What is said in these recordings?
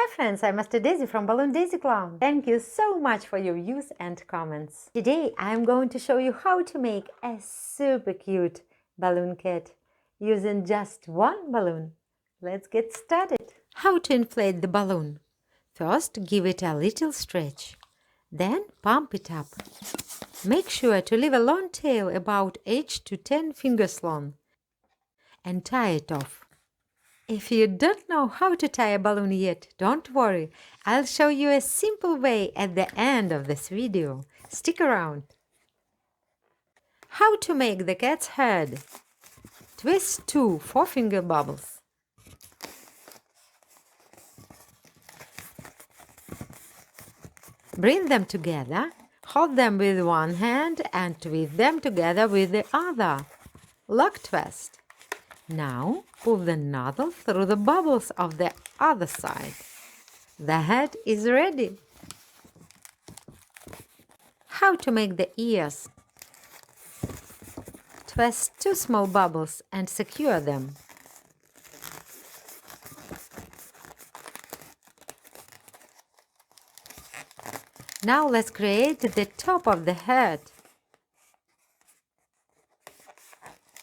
Hi friends, I'm Master Daisy from Balloon Daisy Clown. Thank you so much for your views and comments. Today I'm going to show you how to make a super cute balloon cat using just one balloon. Let's get started. How to inflate the balloon? First, give it a little stretch. Then pump it up. Make sure to leave a long tail about 8 to 10 fingers long and tie it off. If you don't know how to tie a balloon yet, don't worry. I'll show you a simple way at the end of this video. Stick around. How to make the cat's head. Twist 2 4-finger bubbles. Bring them together. Hold them with one hand and twist them together with the other. Lock twist. Now pull the nozzle through the bubbles of the other side. The head is ready. How to make the ears? Twist 2 small bubbles and secure them. Now let's create the top of the head.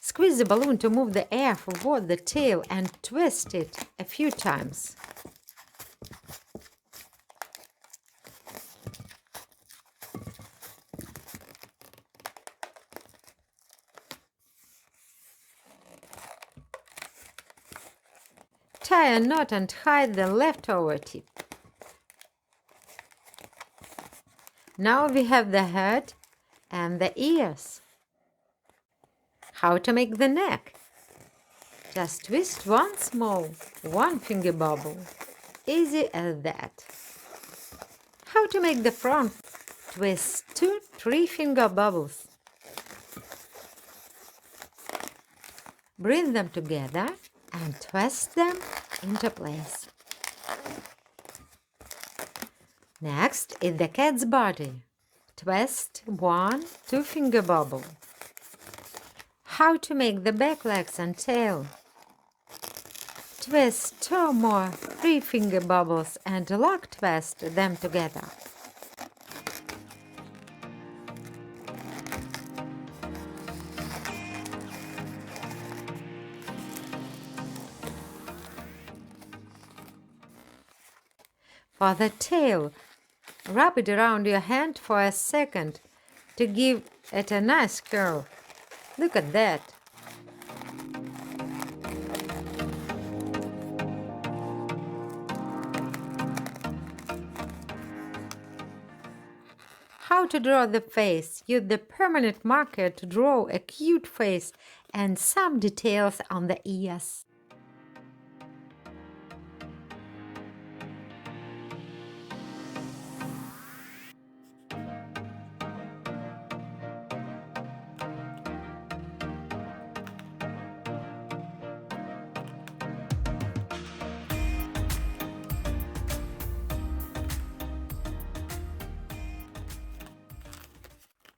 Squeeze the balloon to move the air forward the tail and twist it a few times. Tie a knot and hide the leftover tip. Now we have the head and the ears. How to make the neck? Just twist one small 1-finger bubble. Easy as that. How to make the front? Twist 2 3-finger bubbles. Bring them together and twist them into place. Next is the cat's body. Twist 1 2-finger bubble. How to make the back legs and tail? Twist 2 more 3-finger bubbles and lock twist them together. For the tail, wrap it around your hand for a second to give it a nice curve. Look at that. How to draw the face? Use the permanent marker to draw a cute face and some details on the ears.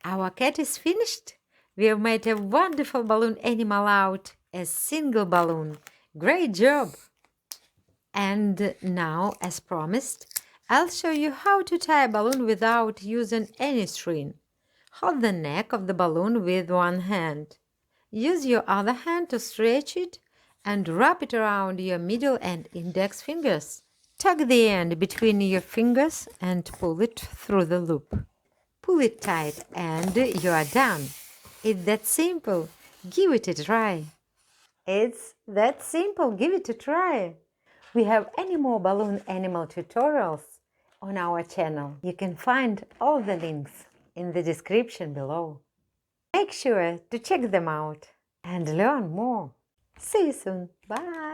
Our cat is finished. We have made a wonderful balloon animal out a single balloon. Great job! And now, as promised, I'll show you how to tie a balloon without using any string. Hold the neck of the balloon with one hand. Use your other hand to stretch it and wrap it around your middle and index fingers. Tuck the end between your fingers and pull it through the loop. Pull it tight and you are done. It's that simple. Give it a try. It's that simple. Give it a try. We have any more balloon animal tutorials on our channel. You can find all the links in the description below. Make sure to check them out and learn more. See you soon. Bye.